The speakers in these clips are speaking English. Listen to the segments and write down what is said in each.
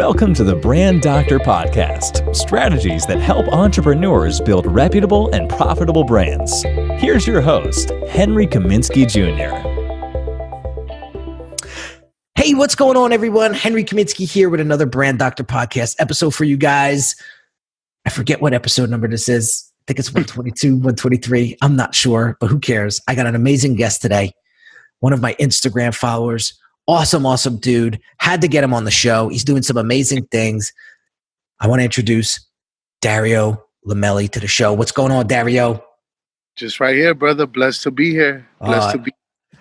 Welcome to the Brand Doctor Podcast, strategies that help entrepreneurs build reputable and profitable brands. Here's your host, Henry Kaminski Jr. Hey, what's going on, everyone? Henry Kaminski here with another Brand Doctor Podcast episode for you guys. I forget what episode number this is. I think it's 122, 123. I'm not sure, but who cares? I got an amazing guest today. One of my Instagram followers. Awesome dude. Had to get him on the show. He's doing some amazing things. I want to introduce Dario Lomeli to the show. What's going on, Dario? Just right here, brother. Blessed to be here. Blessed to be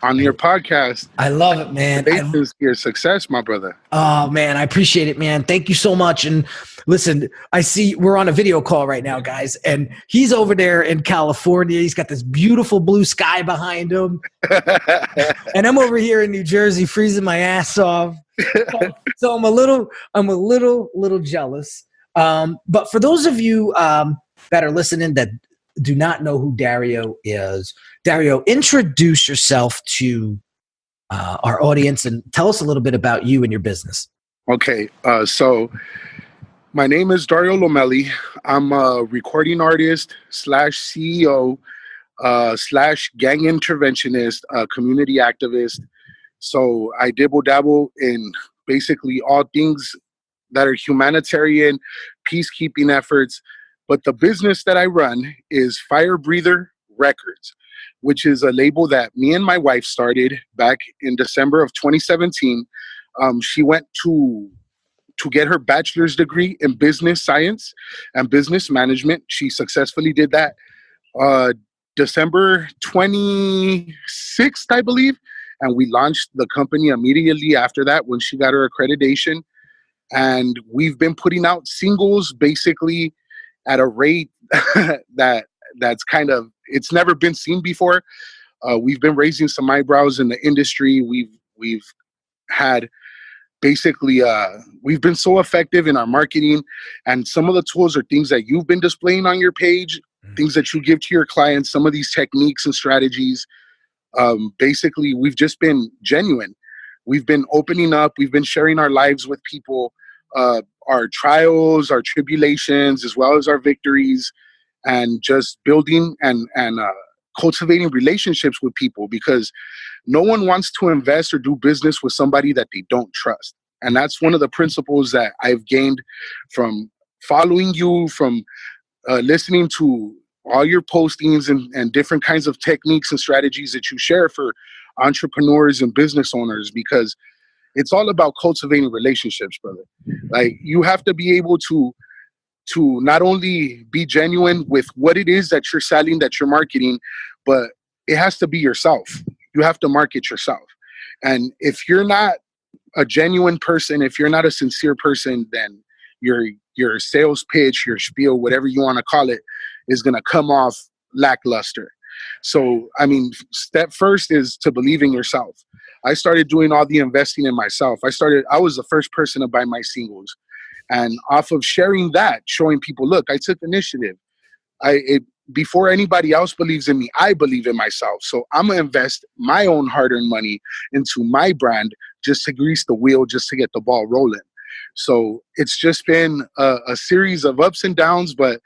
on your podcast. I love it, man. Is your success, my brother. Oh, man. I appreciate it, man. Thank you so much. And listen, I see we're on a video call right now, guys, and he's over there in California. He's got this beautiful blue sky behind him. And I'm over here in New Jersey freezing my ass off. So I'm a little jealous. But for those of you that are listening that do not know who Dario is, Dario, introduce yourself to our audience and tell us a little bit about you and your business. Okay, so my name is Dario Lomeli. I'm a recording artist / CEO / gang interventionist, community activist. So I dibble-dabble in basically all things that are humanitarian, peacekeeping efforts. But the business that I run is Fire Breather Records, which is a label that me and my wife started back in December of 2017. She went to get her bachelor's degree in business science and business management. She successfully did that December 26th, I believe. And we launched the company immediately after that when she got her accreditation. And we've been putting out singles basically at a rate that's kind of, it's never been seen before. We've been raising some eyebrows in the industry. We've had basically, we've been so effective in our marketing, and some of the tools are things that you've been displaying on your page, things that you give to your clients, some of these techniques and strategies. Basically, we've just been genuine. We've been opening up. We've been sharing our lives with people, our trials, our tribulations, as well as our victories, and just building and cultivating relationships with people, because no one wants to invest or do business with somebody that they don't trust. And that's one of the principles that I've gained from following you, from listening to all your postings and different kinds of techniques and strategies that you share for entrepreneurs and business owners, because it's all about cultivating relationships, brother. Like, you have to be able to not only be genuine with what it is that you're selling, that you're marketing, but it has to be yourself. You have to market yourself. And if you're not a genuine person, if you're not a sincere person, then your sales pitch, your spiel, whatever you want to call it, is going to come off lackluster. So, I mean, step first is to believe in yourself. I started doing all the investing in myself. I was the first person to buy my singles. And off of sharing that, showing people, look, I took initiative. Before anybody else believes in me, I believe in myself. So I'm going to invest my own hard-earned money into my brand just to grease the wheel, just to get the ball rolling. So it's just been a series of ups and downs, but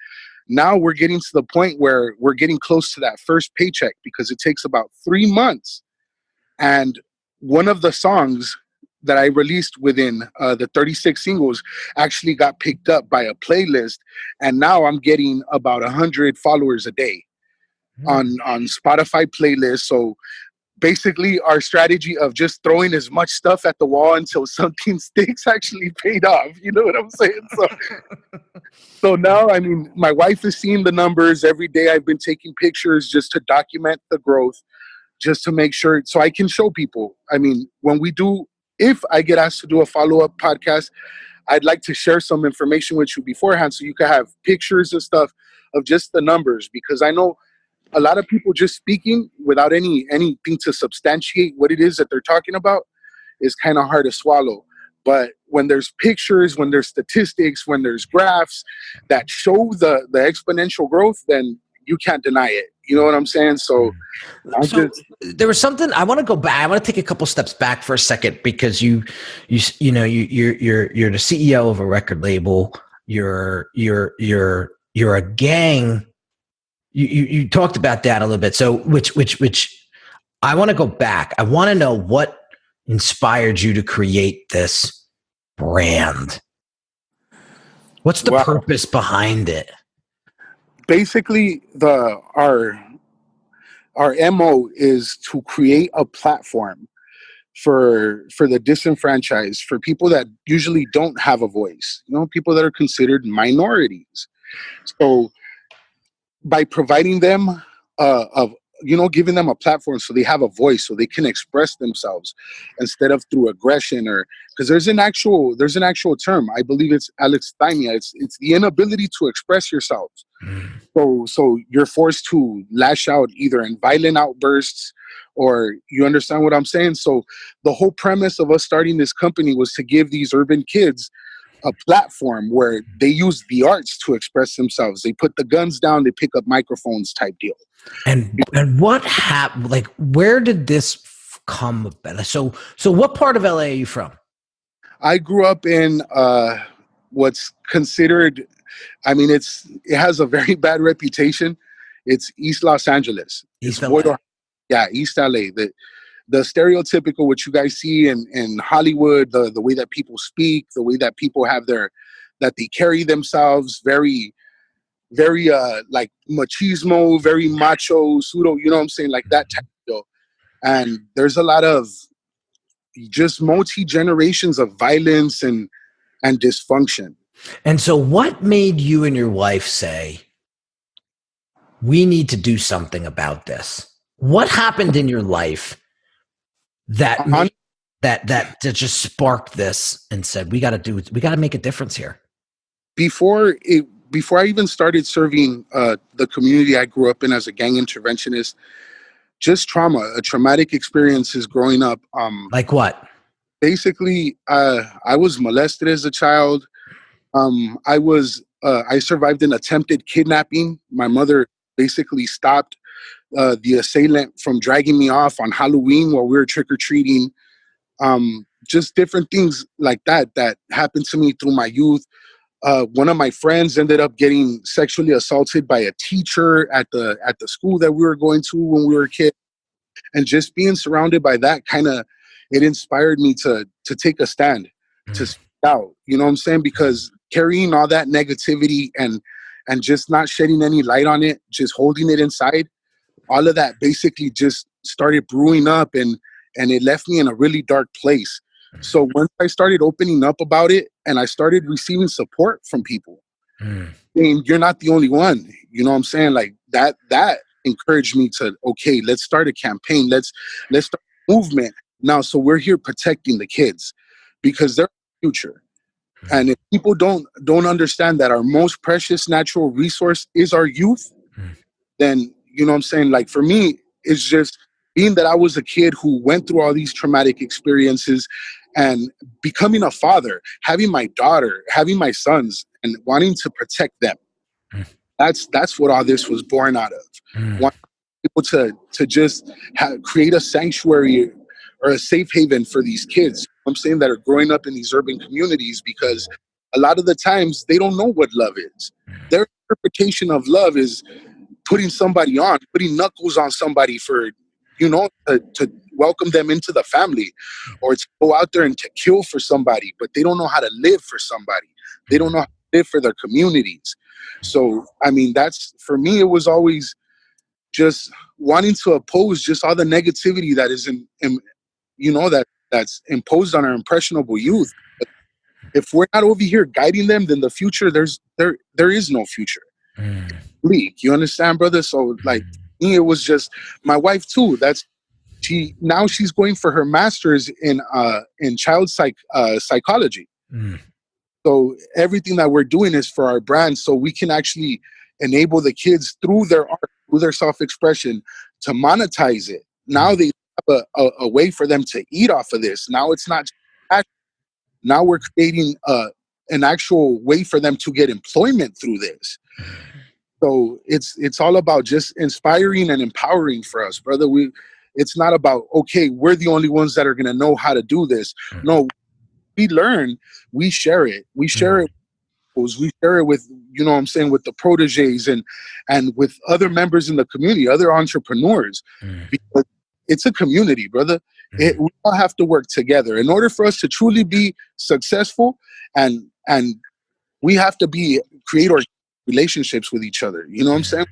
now we're getting to the point where we're getting close to that first paycheck, because it takes about 3 months. And one of the songs that I released within the 36 singles actually got picked up by a playlist, and now I'm getting about 100 followers a day on Spotify playlists. So basically, our strategy of just throwing as much stuff at the wall until something sticks actually paid off. You know what I'm saying? So now, I mean, my wife is seeing the numbers every day. I've been taking pictures just to document the growth, just to make sure, so I can show people. I mean, if I get asked to do a follow-up podcast, I'd like to share some information with you beforehand so you can have pictures and stuff of just the numbers, because I know a lot of people just speaking without anything to substantiate what it is that they're talking about is kind of hard to swallow. But when there's pictures, when there's statistics, when there's graphs that show the exponential growth, then you can't deny it. You know what I'm saying? So So there was something I want to go back. I want to take a couple steps back for a second because you're the CEO of a record label. You're a gang. You talked about that a little bit. So which I want to go back. I want to know what inspired you to create this brand. What's the purpose behind it? Basically, our MO is to create a platform for the disenfranchised, for people that usually don't have a voice, people that are considered minorities. So by providing them giving them a platform so they have a voice, so they can express themselves instead of through aggression, or because there's an actual term, I believe it's alexithymia. It's the inability to express yourselves. So you're forced to lash out either in violent outbursts, or you understand what I'm saying? So the whole premise of us starting this company was to give these urban kids a platform where they use the arts to express themselves. They put the guns down, they pick up microphones type deal. And what happened? Like, where did this come about? So what part of LA are you from? I grew up in what's considered, it has a very bad reputation. It's East Los Angeles. East LA. East LA. The stereotypical, what you guys see in Hollywood, the way that people speak, the way that people have that they carry themselves, very, very like machismo, very macho, pseudo, you know what I'm saying? Like that type of deal. And there's a lot of just multi-generations of violence and dysfunction. And so what made you and your wife say, we need to do something about this? What happened in your life that just sparked this and said, we got to make a difference here? Before I even started serving the community I grew up in as a gang interventionist, just traumatic experiences growing up. Like what? Basically, I was molested as a child. I survived an attempted kidnapping. My mother basically stopped the assailant from dragging me off on Halloween while we were trick-or-treating. Just different things like that happened to me through my youth. One of my friends ended up getting sexually assaulted by a teacher at the school that we were going to when we were kids. And just being surrounded by that it inspired me to take a stand, to speak out, you know what I'm saying? Because carrying all that negativity and just not shedding any light on it, just holding it inside, all of that basically just started brewing up and it left me in a really dark place. So once I started opening up about it and I started receiving support from people, saying, you're not the only one, you know what I'm saying? Like that encouraged me to, okay, let's start a campaign. Let's start a movement now. So we're here protecting the kids because they're the future. And if people don't understand that our most precious natural resource is our youth, then, you know what I'm saying? Like for me, it's just being that I was a kid who went through all these traumatic experiences and becoming a father, having my daughter, having my sons, and wanting to protect them. That's what all this was born out of. Wanting people to just create a sanctuary or a safe haven for these kids, I'm saying, that are growing up in these urban communities, because a lot of the times they don't know what love is. Their interpretation of love is putting somebody on, putting knuckles on somebody for, to welcome them into the family, or to go out there and to kill for somebody, but they don't know how to live for somebody. They don't know how to live for their communities. So, that's, for me, it was always just wanting to oppose just all the negativity that is that's imposed on our impressionable youth. If we're not over here guiding them, then the future, there is no future. Bleak, you understand, brother? So like me, it was just my wife too. Now she's going for her master's in child psychology. So everything that we're doing is for our brand, so we can actually enable the kids through their art, through their self-expression, to monetize it. Now they have a way for them to eat off of this. Now it's not just, now we're creating an actual way for them to get employment through this. So it's all about just inspiring and empowering for us, brother. It's not about, okay, we're the only ones that are going to know how to do this. No, we learn, we share it. We share it. We share it with, you know what I'm saying, with the proteges and with other members in the community, other entrepreneurs, because it's a community, brother. We all have to work together in order for us to truly be successful, and we have to create our relationships with each other. You know what I'm saying?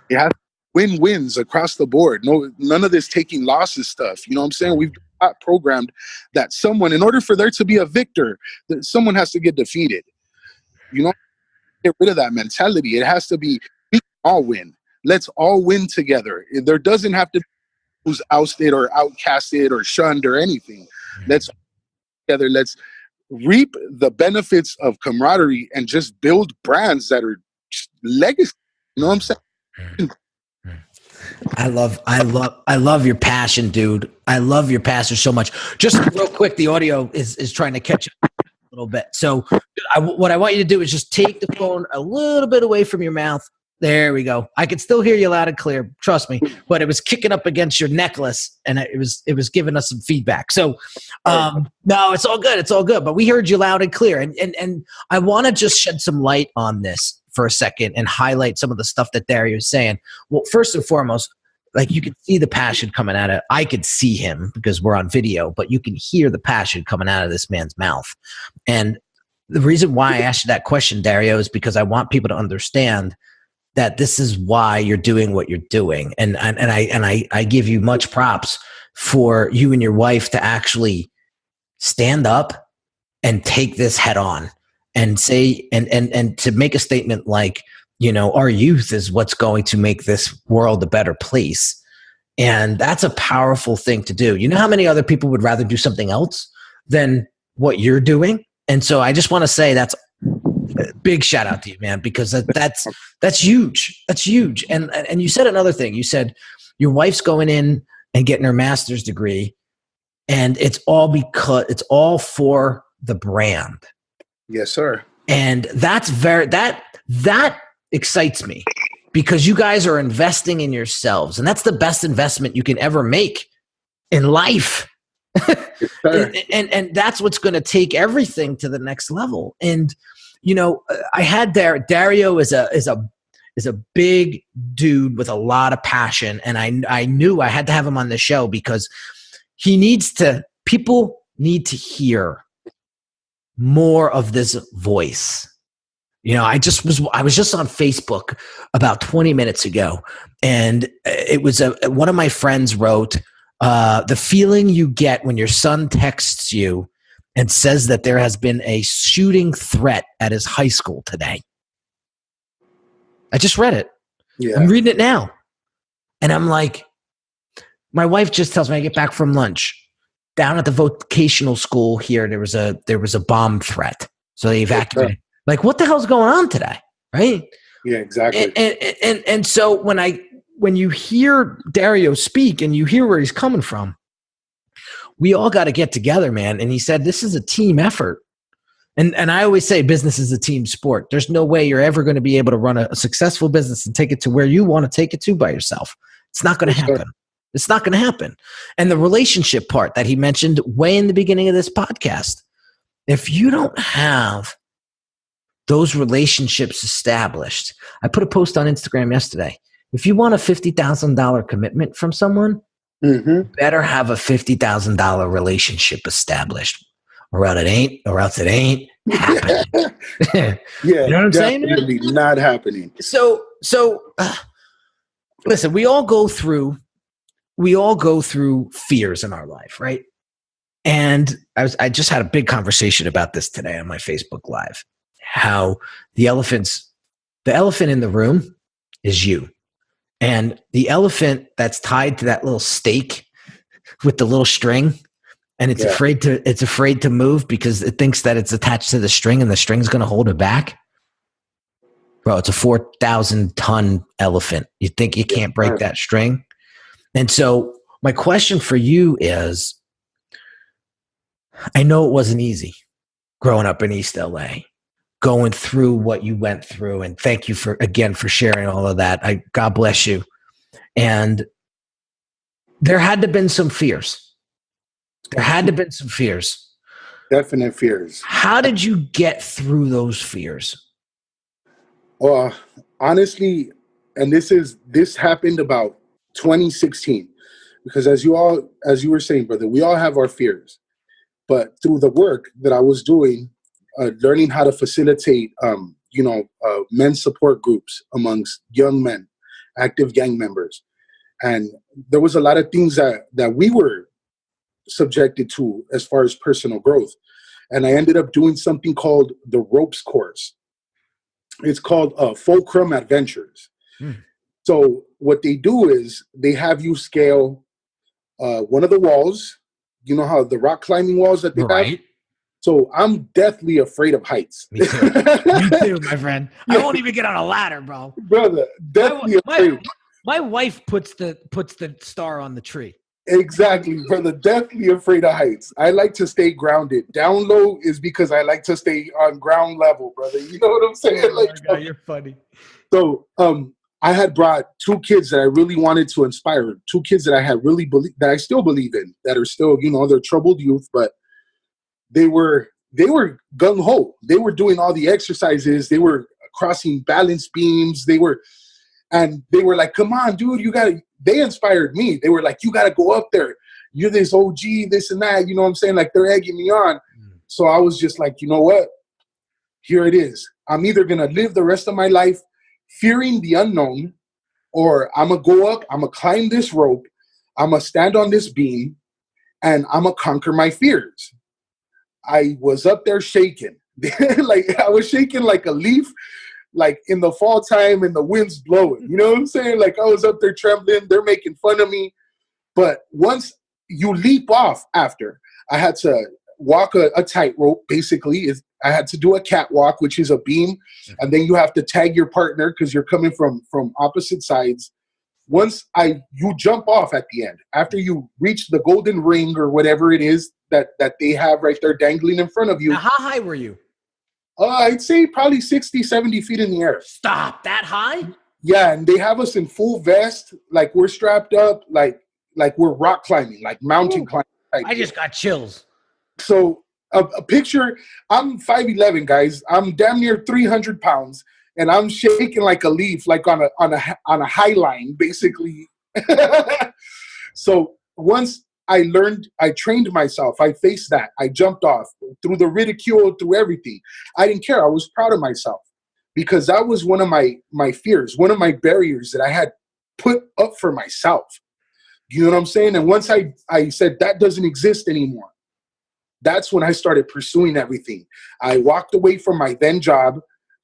You have win-wins across the board. None of this taking losses stuff. You know what I'm saying? We've got programmed that someone, in order for there to be a victor, that someone has to get defeated. You know, get rid of that mentality. It has to be, we all win. Let's all win together. There doesn't have to be who's ousted or outcasted or shunned or anything. Let's together. Let's reap the benefits of camaraderie and just build brands that are legacy. You know what I'm saying? I love your passion, dude. I love your passion so much. Just real quick, the audio is trying to catch up a little bit. So what I want you to do is just take the phone a little bit away from your mouth. There we go. I can still hear you loud and clear. Trust me. But it was kicking up against your necklace, and it was giving us some feedback. So, no, it's all good. It's all good. But we heard you loud and clear, and I want to just shed some light on this for a second and highlight some of the stuff that Dario is saying. Well, first and foremost, like, you can see the passion coming out of. I could see him because we're on video, but you can hear the passion coming out of this man's mouth. And the reason why I asked you that question, Dario, is because I want people to understand that this is why you're doing what you're doing. And I give you much props for you and your wife to actually stand up and take this head on and say, and to make a statement like, you know, our youth is what's going to make this world a better place. And that's a powerful thing to do. You know how many other people would rather do something else than what you're doing? And so I just want to say that's a big shout out to you, man, because that's huge. That's huge. And you said another thing. You said your wife's going in and getting her master's degree, and it's all for the brand. Yes, sir. And that's that excites me, because you guys are investing in yourselves, and that's the best investment you can ever make in life. and that's what's going to take everything to the next level. And you know, I had Dario is a big dude with a lot of passion, and I knew I had to have him on the show because people need to hear more of this voice. You know, I was just on Facebook about 20 minutes ago, and it was one of my friends wrote, the feeling you get when your son texts you and says that there has been a shooting threat at his high school today. I just read it. Yeah. I'm reading it now. And I'm like, my wife just tells me I get back from lunch. Down at the vocational school here, there was a bomb threat. So they evacuated. Like, what the hell's going on today? Right? Yeah, exactly. And so when you hear Dario speak and you hear where he's coming from, we all got to get together, man. And he said, this is a team effort. And I always say business is a team sport. There's no way you're ever going to be able to run a successful business and take it to where you want to take it to by yourself. It's not going to happen. Sure. It's not going to happen. And the relationship part that he mentioned way in the beginning of this podcast, if you don't have those relationships established, I put a post on Instagram yesterday. If you want a $50,000 commitment from someone, better have a $50,000 relationship established, or else it ain't happening. Yeah, you know what I'm saying? Definitely not happening. So listen, we all go through fears in our life, right? And I just had a big conversation about this today on my Facebook Live. How the elephant in the room is you. And the elephant that's tied to that little stake with the little string, and it's afraid to move because it thinks that it's attached to the string and the string's going to hold it back. Bro, it's a 4,000-ton elephant. You think you can't break that string? And so my question for you is, I know it wasn't easy growing up in East LA, going through what you went through. And thank you for sharing all of that. God bless you. And there had to have been some fears. Definite fears. How did you get through those fears? Well, honestly, and this happened about 2016, because as you were saying, brother, we all have our fears. But through the work that I was doing, learning how to facilitate, men's support groups amongst young men, active gang members, and there was a lot of things that we were subjected to as far as personal growth. And I ended up doing something called the ropes course. It's called Fulcrum Adventures. So what they do is they have you scale one of the walls. You know how the rock climbing walls that they have? So I'm deathly afraid of heights. Me too. Me too, my friend. I won't even get on a ladder, bro. Brother, deathly afraid. My wife puts the star on the tree. Exactly, brother. Deathly afraid of heights. I like to stay grounded. Down low is because I like to stay on ground level, brother. You know what I'm saying? God, you're funny. So, I had brought two kids that I really wanted to inspire. Two kids that I had really that I still believe in, that are still, they're troubled youth, but they were gung ho. They were doing all the exercises. They were crossing balance beams. They were like, come on, dude, they inspired me. They were like, you got to go up there. You're this OG, this and that. You know what I'm saying? Like, they're egging me on. So I was just like, you know what? Here it is. I'm either going to live the rest of my life fearing the unknown, or I'm going to go up, I'm going to climb this rope, I'm going to stand on this beam, and I'm going to conquer my fears. I was up there shaking. Like, I was shaking like a leaf, like in the fall time and the wind's blowing. You know what I'm saying? Like, I was up there trembling. They're making fun of me. But once you leap off after, I had to walk a tightrope, basically. I had to do a catwalk, which is a beam, and then you have to tag your partner because you're coming from opposite sides. Once you jump off at the end, after you reach the golden ring or whatever it is that they have right there dangling in front of you. Now, how high were you? I'd say probably 60, 70 feet in the air. Stop, that high? Yeah, and they have us in full vest, like we're strapped up, like we're rock climbing, like mountain climbing. I just got chills. So a picture, I'm 5'11", guys. I'm damn near 300 pounds, and I'm shaking like a leaf, like on a high line, basically. So once I trained myself, I faced that. I jumped off through the ridicule, through everything. I didn't care. I was proud of myself because that was one of my fears, one of my barriers that I had put up for myself. You know what I'm saying? And once I said that doesn't exist anymore, that's when I started pursuing everything. I walked away from my then job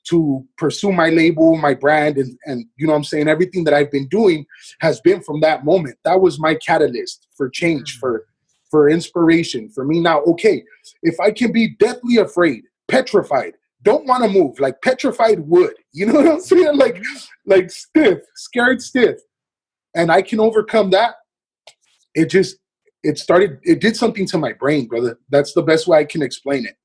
to pursue my label, my brand, and you know what I'm saying? Everything that I've been doing has been from that moment. That was my catalyst for change, for inspiration, for me now. Okay, if I can be deathly afraid, petrified, don't want to move, like petrified wood, you know what I'm saying? Like stiff, scared stiff. And I can overcome that. It did something to my brain, brother. That's the best way I can explain it.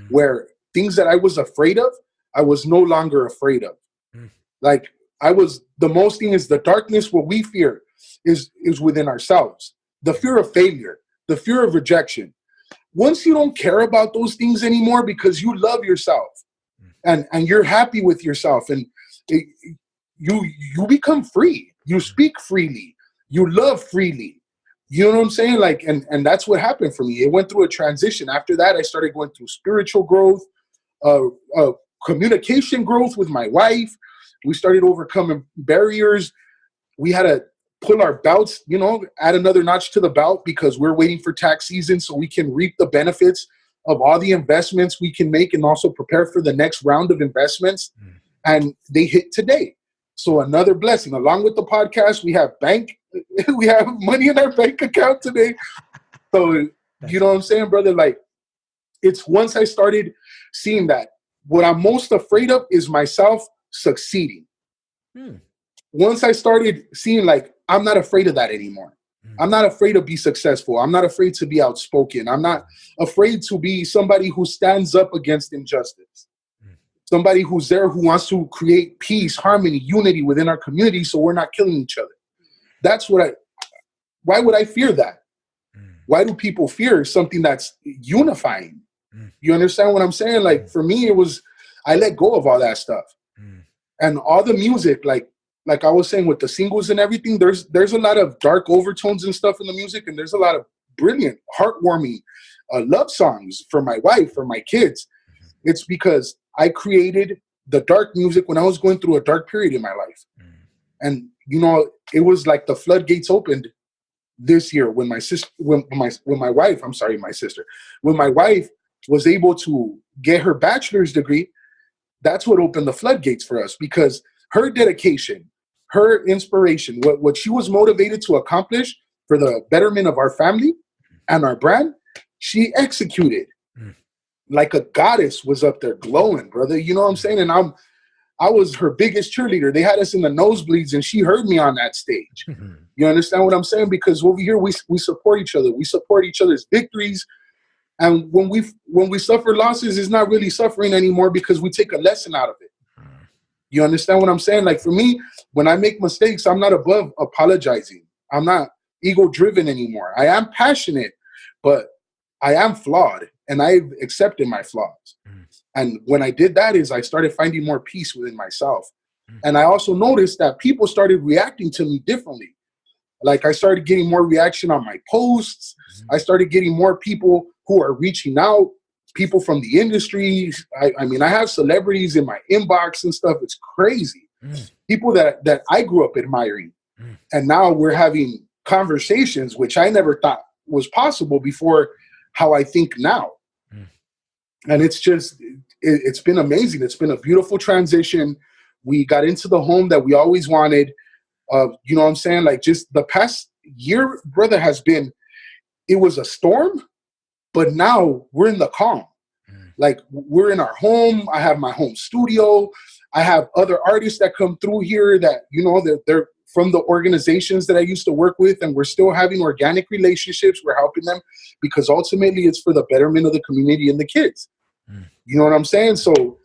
Where things that I was afraid of, I was no longer afraid of. Like, the most thing is the darkness, what we fear is within ourselves. The fear of failure, the fear of rejection. Once you don't care about those things anymore because you love yourself and you're happy with yourself, and you become free. You speak freely. You love freely. You know what I'm saying? Like, and that's what happened for me. It went through a transition. After that, I started going through spiritual growth, communication growth with my wife. We started overcoming barriers. We had to pull our belts, add another notch to the belt because we're waiting for tax season so we can reap the benefits of all the investments we can make and also prepare for the next round of investments. And they hit today. So another blessing. Along with the podcast, we have money in our bank account today. So, you know what I'm saying, brother? Like, it's once I started seeing that what I'm most afraid of is myself succeeding. Once I started seeing, like, I'm not afraid of that anymore. I'm not afraid to be successful. I'm not afraid to be outspoken. I'm not afraid to be somebody who stands up against injustice. somebody who's there who wants to create peace, harmony, unity within our community so we're not killing each other. That's why would I fear that? Why do people fear something that's unifying? You understand what I'm saying? Like, for me, I let go of all that stuff. And all the music, like I was saying with the singles and everything, there's a lot of dark overtones and stuff in the music, and there's a lot of brilliant, heartwarming love songs for my wife, for my kids. It's because I created the dark music when I was going through a dark period in my life. And, you know, it was like the floodgates opened this year when my wife was able to get her bachelor's degree. That's what opened the floodgates for us, because her dedication, her inspiration, what she was motivated to accomplish for the betterment of our family and our brand, she executed. Like a goddess was up there glowing, brother. You know what I'm saying? And I was her biggest cheerleader. They had us in the nosebleeds, and she heard me on that stage. You understand what I'm saying? Because over here, we support each other. We support each other's victories. And when we suffer losses, it's not really suffering anymore, because we take a lesson out of it. You understand what I'm saying? Like, for me, when I make mistakes, I'm not above apologizing. I'm not ego-driven anymore. I am passionate, but I am flawed, and I've accepted my flaws. And when I did that is I started finding more peace within myself. And I also noticed that people started reacting to me differently. Like, I started getting more reaction on my posts. I started getting more people who are reaching out, people from the industry. I mean, I have celebrities in my inbox and stuff. It's crazy. People that I grew up admiring. And now we're having conversations, which I never thought was possible before how I think now. And it's just, it's been amazing. It's been a beautiful transition. We got into the home that we always wanted. You know what I'm saying? Like, just the past year, brother, it was a storm, but now we're in the calm. Like, we're in our home. I have my home studio. I have other artists that come through here that, you know, they're from the organizations that I used to work with, and we're still having organic relationships. We're helping them because ultimately it's for the betterment of the community and the kids. You know what I'm saying? So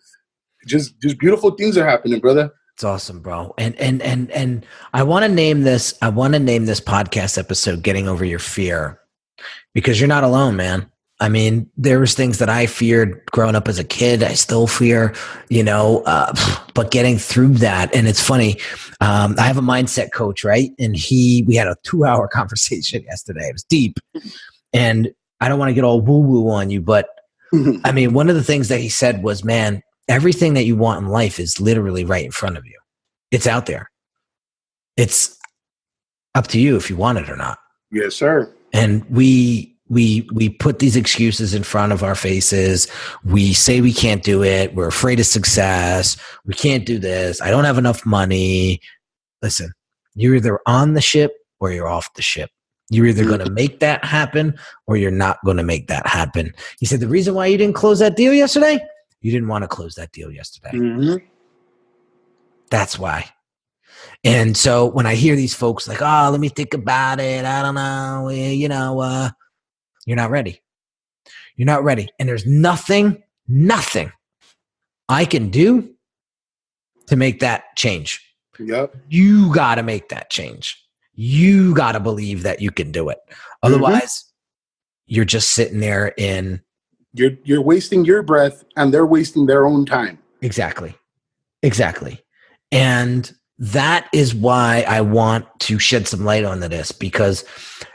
just beautiful things are happening, brother. It's awesome, bro. And I want to name this podcast episode "Getting Over Your Fear," because you're not alone, man. I mean, there was things that I feared growing up as a kid. I still fear, you know, but getting through that. And it's funny. I have a mindset coach, right? And we had a 2-hour conversation yesterday. It was deep. And I don't want to get all woo-woo on you, but I mean, one of the things that he said was, man, everything that you want in life is literally right in front of you. It's out there. It's up to you if you want it or not. Yes, sir. And we put these excuses in front of our faces. We say we can't do it. We're afraid of success. We can't do this. I don't have enough money. Listen, you're either on the ship or you're off the ship. You're either going to make that happen or you're not going to make that happen. He said, the reason why you didn't close that deal yesterday, you didn't want to close that deal yesterday. That's why. And so when I hear these folks like, oh, let me think about it. I don't know. You know, you're not ready. You're not ready. And there's nothing I can do to make that change. Yep. You got to make that change. You got to believe that you can do it. Otherwise, you're just sitting there in. You're wasting your breath and they're wasting their own time. Exactly. And that is why I want to shed some light onto this, because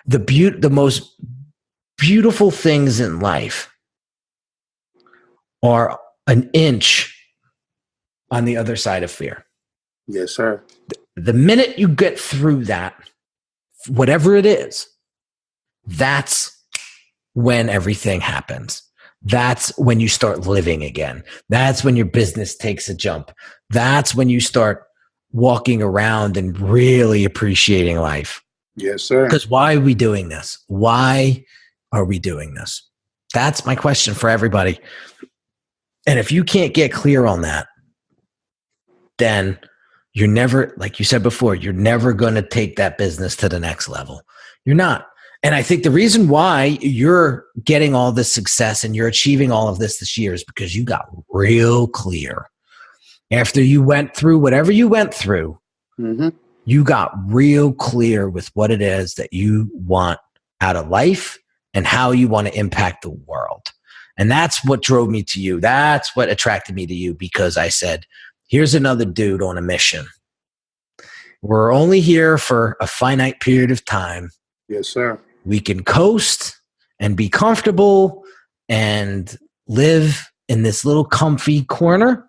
the most beautiful things in life are an inch on the other side of fear. Yes, sir. The minute you get through that, whatever it is, that's when everything happens. That's when you start living again. That's when your business takes a jump. That's when you start walking around and really appreciating life. Yes, sir. Because why are we doing this? Why are we doing this? That's my question for everybody. And if you can't get clear on that, then you're never, like you said before, you're never going to take that business to the next level. You're not. And I think the reason why you're getting all this success and you're achieving all of this year is because you got real clear. After you went through whatever you went through, you got real clear with what it is that you want out of life and how you want to impact the world. And that's what drove me to you. That's what attracted me to you, because I said, here's another dude on a mission. We're only here for a finite period of time. Yes, sir. We can coast and be comfortable and live in this little comfy corner,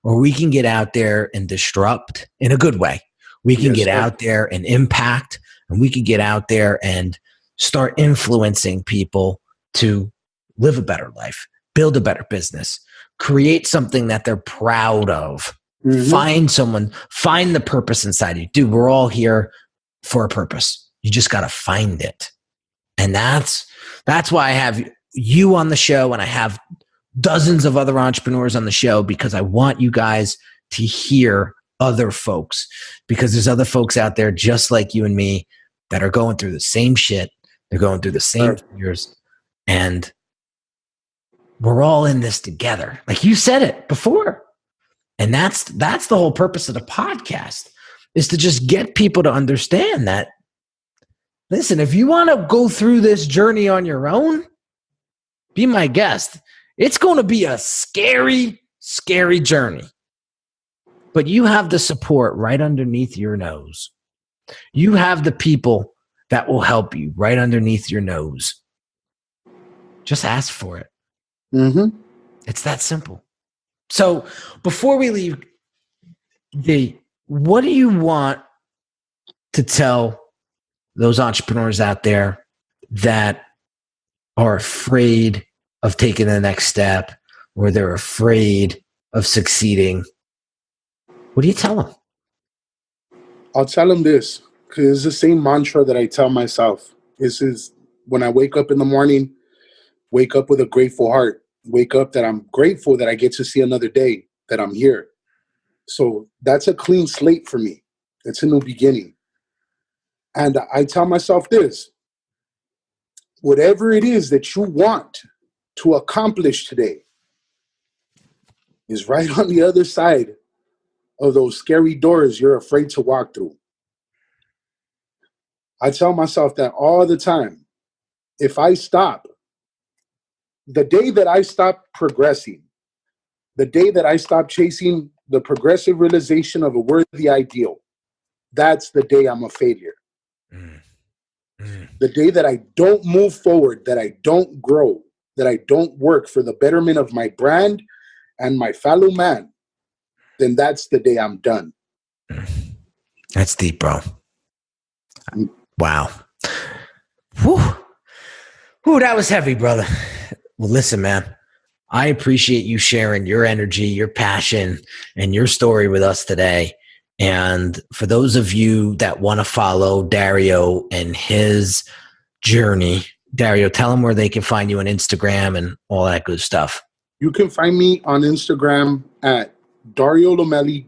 or we can get out there and disrupt in a good way. We can get out there and impact, and we can get out there and start influencing people to live a better life, build a better business, create something that they're proud of. Find the purpose inside you. Dude, we're all here for a purpose. You just got to find it. And that's why I have you on the show, and I have dozens of other entrepreneurs on the show, because I want you guys to hear other folks, because there's other folks out there just like you and me that are going through the same shit. They're going through the same years, and we're all in this together. Like you said it before. And that's the whole purpose of the podcast, is to just get people to understand that, listen, if you want to go through this journey on your own, be my guest. It's going to be a scary, scary journey. But you have the support right underneath your nose. You have the people that will help you right underneath your nose. Just ask for it. It's that simple. So before we leave, what do you want to tell those entrepreneurs out there that are afraid of taking the next step, or they're afraid of succeeding? What do you tell them? I'll tell them this, because it's the same mantra that I tell myself. This is when I wake up in the morning, wake up with a grateful heart. Wake up that I'm grateful that I get to see another day, that I'm here. So that's a clean slate for me. It's a new beginning. And I tell myself this: whatever it is that you want to accomplish today is right on the other side of those scary doors you're afraid to walk through. I tell myself that all the time. If I stop, the day that I stop progressing, the day that I stop chasing the progressive realization of a worthy ideal, that's the day I'm a failure. The day that I don't move forward, that I don't grow, that I don't work for the betterment of my brand and my fellow man, then that's the day I'm done. That's deep, bro. Wow. Whew. Whew, that was heavy, brother. Well, listen, man, I appreciate you sharing your energy, your passion, and your story with us today. And for those of you that want to follow Dario and his journey, Dario, tell them where they can find you on Instagram and all that good stuff. You can find me on Instagram at Dario Lomeli,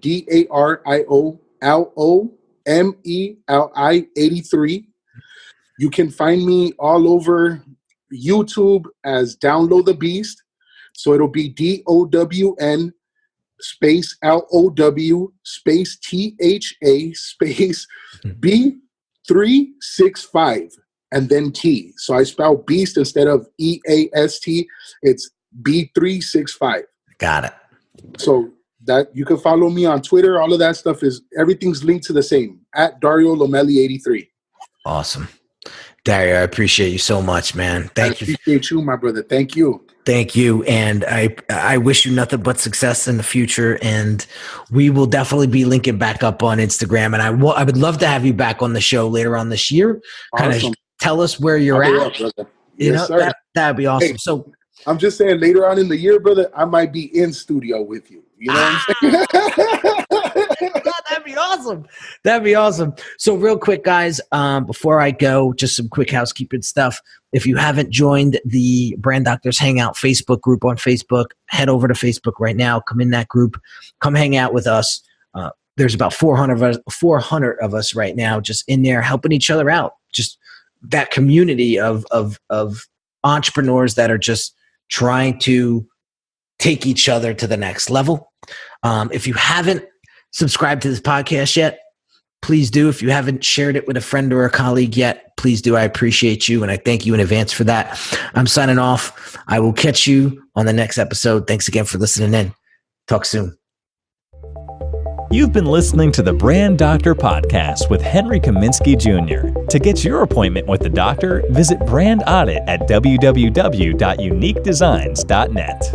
DARIOLOMELI 83. You can find me all over YouTube as Download the Beast. So it'll be DOWN space LOW space THA space B365 and then T. So I spell beast instead of EAST. It's B365. Got it. So that you can follow me on Twitter. All of that stuff everything's linked to the same at Dario Lomeli 83. Awesome. Dario, I appreciate you so much, man. Thank you. I appreciate you, my brother. Thank you. Thank you. And I wish you nothing but success in the future. And we will definitely be linking back up on Instagram. And I would love to have you back on the show later on this year. Kind of tell us where you're at. Yes, sir. That'd be awesome. Hey, so I'm just saying later on in the year, brother, I might be in studio with you. You know what I'm saying? That'd be awesome. That'd be awesome. So real quick, guys, before I go, just some quick housekeeping stuff. If you haven't joined the Brand Doctors Hangout Facebook group on Facebook, head over to Facebook right now. Come in that group. Come hang out with us. There's about 400 of us right now just in there helping each other out. Just that community of entrepreneurs that are just trying to take each other to the next level. If you haven't subscribed to this podcast yet, please do. If you haven't shared it with a friend or a colleague yet, please do. I appreciate you, and I thank you in advance for that. I'm signing off. I will catch you on the next episode. Thanks again for listening in. Talk soon. You've been listening to the Brand Doctor Podcast with Henry Kaminski Jr. To get your appointment with the doctor, visit Brand Audit at www.uniquedesigns.net.